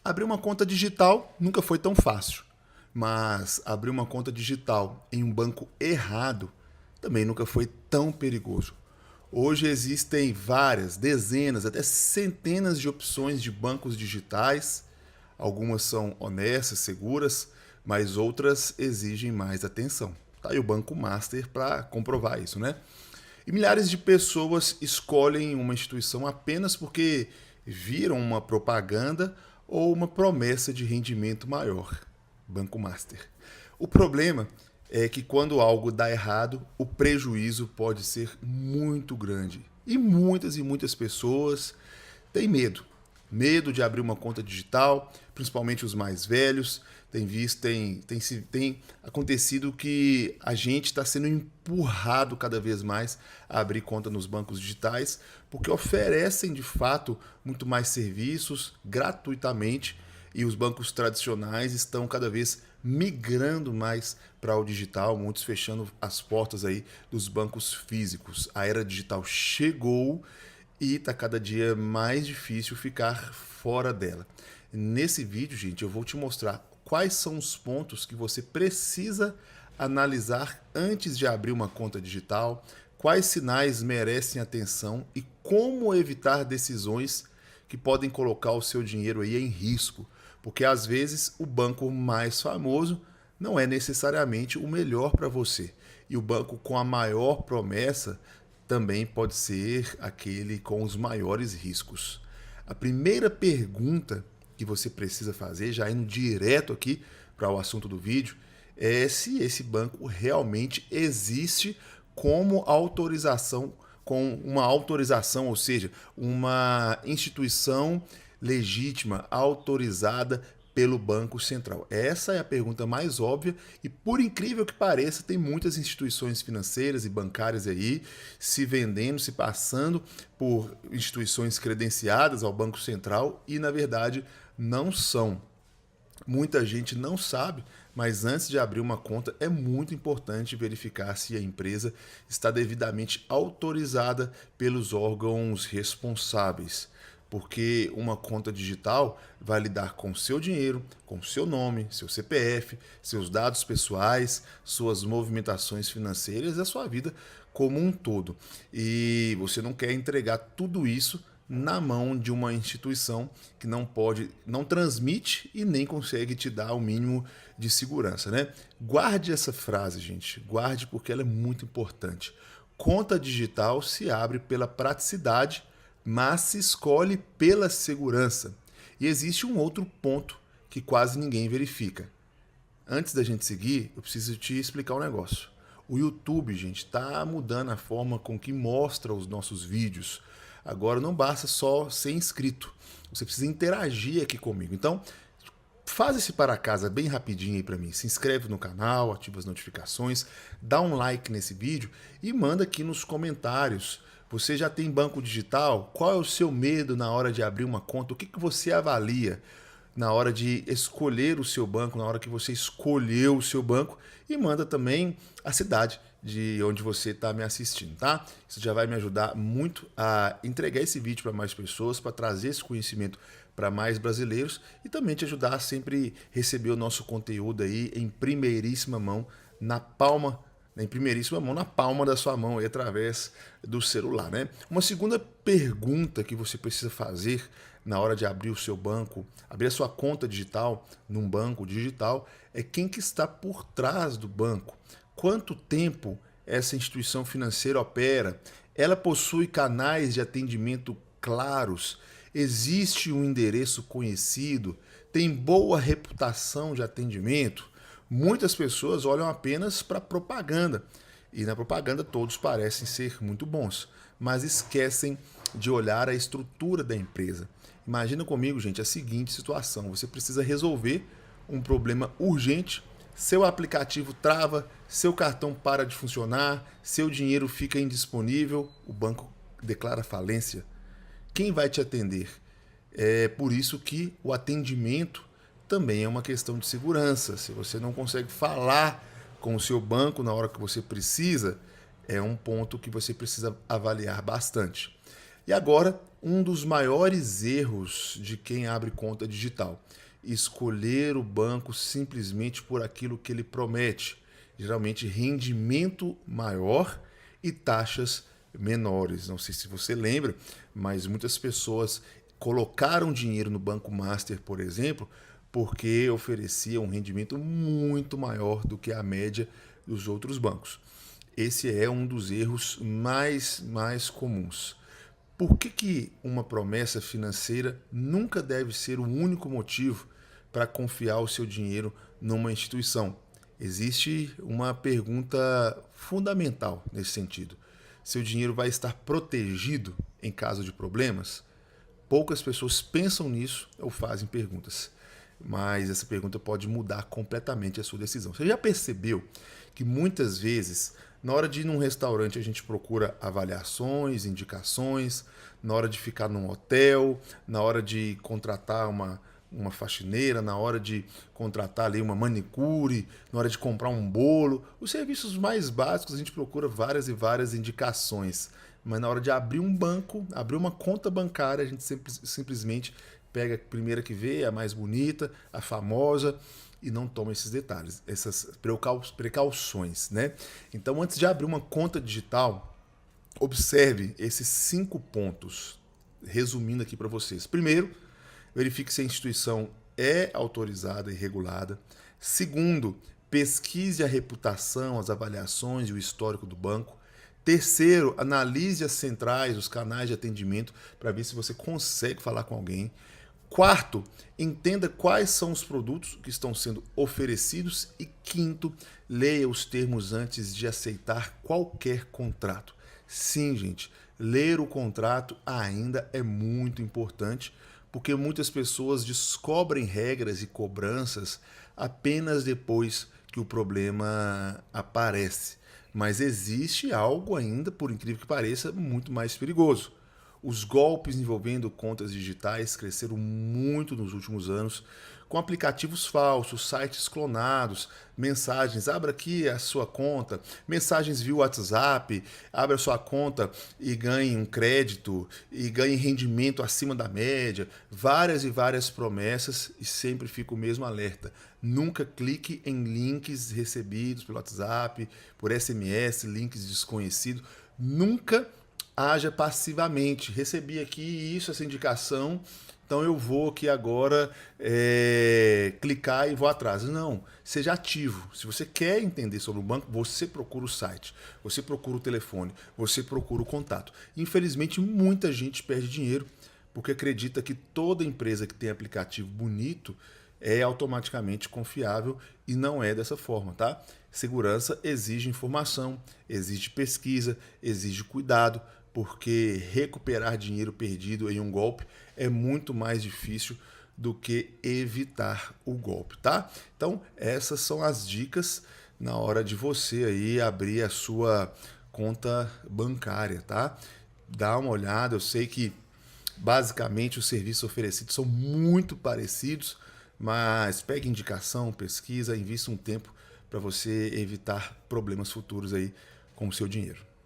Abrir uma conta digital nunca foi tão fácil, mas abrir uma conta digital em um banco errado também nunca foi tão perigoso. Hoje existem várias, dezenas, até centenas de opções de bancos digitais. Algumas são honestas, seguras, mas outras exigem mais atenção. Tá aí o Banco Master para comprovar isso, né? E milhares de pessoas escolhem uma instituição apenas porque viram uma propaganda ou uma promessa de rendimento maior. Banco Master. O problema é que quando algo dá errado, o prejuízo pode ser muito grande. E muitas pessoas têm medo. Medo de abrir uma conta digital, principalmente os mais velhos. Tem acontecido que a gente está sendo empurrado cada vez mais a abrir conta nos bancos digitais, porque oferecem de fato muito mais serviços gratuitamente e os bancos tradicionais estão cada vez migrando mais para o digital, muitos fechando as portas aí dos bancos físicos. A era digital chegou e está cada dia mais difícil ficar fora dela. Nesse vídeo, gente, eu vou te mostrar quais são os pontos que você precisa analisar antes de abrir uma conta digital, quais sinais merecem atenção e como evitar decisões que podem colocar o seu dinheiro aí em risco, porque às vezes o banco mais famoso não é necessariamente o melhor para você e o banco com a maior promessa também pode ser aquele com os maiores riscos. A primeira pergunta que você precisa fazer, já indo direto aqui para o assunto do vídeo, é se esse banco realmente existe como autorização, com uma autorização, ou seja, uma instituição legítima, autorizada pelo Banco Central. Essa é a pergunta mais óbvia e, por incrível que pareça, tem muitas instituições financeiras e bancárias aí se vendendo, se passando por instituições credenciadas ao Banco Central e, na verdade, não são. Muita gente não sabe, mas antes de abrir uma conta é muito importante verificar se a empresa está devidamente autorizada pelos órgãos responsáveis, porque uma conta digital vai lidar com seu dinheiro, com seu nome, seu CPF, seus dados pessoais, suas movimentações financeiras e a sua vida como um todo. E você não quer entregar tudo isso na mão de uma instituição que não transmite e nem consegue te dar o mínimo de segurança, né? Guarde essa frase, gente. Guarde porque ela é muito importante. Conta digital se abre pela praticidade, mas se escolhe pela segurança. E existe um outro ponto que quase ninguém verifica. Antes da gente seguir, eu preciso te explicar um negócio. O YouTube, gente, está mudando a forma com que mostra os nossos vídeos. Agora não basta só ser inscrito, você precisa interagir aqui comigo. Então, faz esse para casa bem rapidinho aí para mim. Se inscreve no canal, ativa as notificações, dá um like nesse vídeo e manda aqui nos comentários. Você já tem banco digital? Qual é o seu medo na hora de abrir uma conta? O que você avalia na hora de escolher o seu banco, na hora que você escolheu o seu banco? E manda também a cidade de onde você está me assistindo, tá? Isso já vai me ajudar muito a entregar esse vídeo para mais pessoas, para trazer esse conhecimento para mais brasileiros e também te ajudar a sempre receber o nosso conteúdo aí em primeiríssima mão, na palma da sua mão, aí, através do celular, né? Uma segunda pergunta que você precisa fazer na hora de abrir o seu banco, abrir a sua conta digital num banco digital, é quem que está por trás do banco. Quanto tempo essa instituição financeira opera? Ela possui canais de atendimento claros? Existe um endereço conhecido? Tem boa reputação de atendimento? Muitas pessoas olham apenas para a propaganda e na propaganda todos parecem ser muito bons, mas esquecem de olhar a estrutura da empresa. Imagina comigo, gente, a seguinte situação: você precisa resolver um problema urgente, seu aplicativo trava, seu cartão para de funcionar, seu dinheiro fica indisponível, o banco declara falência. Quem vai te atender? É por isso que o atendimento também é uma questão de segurança. Se você não consegue falar com o seu banco na hora que você precisa, é um ponto que você precisa avaliar bastante. E agora, um dos maiores erros de quem abre conta digital: escolher o banco simplesmente por aquilo que ele promete. Geralmente rendimento maior e taxas menores. Não sei se você lembra, mas muitas pessoas colocaram dinheiro no Banco Master, por exemplo, porque oferecia um rendimento muito maior do que a média dos outros bancos. Esse é um dos erros mais comuns. Por que uma promessa financeira nunca deve ser o único motivo para confiar o seu dinheiro numa instituição? Existe uma pergunta fundamental nesse sentido. Seu dinheiro vai estar protegido em caso de problemas? Poucas pessoas pensam nisso ou fazem perguntas, mas essa pergunta pode mudar completamente a sua decisão. Você já percebeu que muitas vezes, na hora de ir num restaurante, a gente procura avaliações, indicações, na hora de ficar num hotel, na hora de contratar uma faxineira, na hora de contratar ali uma manicure, na hora de comprar um bolo. Os serviços mais básicos a gente procura várias e várias indicações. Mas na hora de abrir um banco, abrir uma conta bancária, a gente simplesmente pega a primeira que vê, a mais bonita, a famosa, e não toma esses detalhes, essas precauções, né? Então, antes de abrir uma conta digital, observe esses 5 pontos, resumindo aqui para vocês. Primeiro, verifique se a instituição é autorizada e regulada. Segundo, pesquise a reputação, as avaliações e o histórico do banco. Terceiro, analise as centrais, os canais de atendimento para ver se você consegue falar com alguém. Quarto, entenda quais são os produtos que estão sendo oferecidos. E quinto, leia os termos antes de aceitar qualquer contrato. Sim, gente, ler o contrato ainda é muito importante, porque muitas pessoas descobrem regras e cobranças apenas depois que o problema aparece. Mas existe algo ainda, por incrível que pareça, muito mais perigoso. Os golpes envolvendo contas digitais cresceram muito nos últimos anos, com aplicativos falsos, sites clonados, mensagens, abra aqui a sua conta, mensagens via WhatsApp, abra a sua conta e ganhe um crédito, e ganhe rendimento acima da média, várias e várias promessas, e sempre fica o mesmo alerta. Nunca clique em links recebidos pelo WhatsApp, por SMS, links desconhecidos. Nunca haja passivamente. Recebi aqui isso, essa indicação, então eu vou aqui agora clicar e vou atrás. Não, seja ativo. Se você quer entender sobre o banco, você procura o site, você procura o telefone, você procura o contato. Infelizmente, muita gente perde dinheiro porque acredita que toda empresa que tem aplicativo bonito é automaticamente confiável, e não é dessa forma, tá? Segurança exige informação, exige pesquisa, exige cuidado, porque recuperar dinheiro perdido em um golpe é muito mais difícil do que evitar o golpe, tá? Então, essas são as dicas na hora de você aí abrir a sua conta bancária, tá? Dá uma olhada, eu sei que basicamente os serviços oferecidos são muito parecidos, mas pegue indicação, pesquisa, invista um tempo para você evitar problemas futuros aí com o seu dinheiro.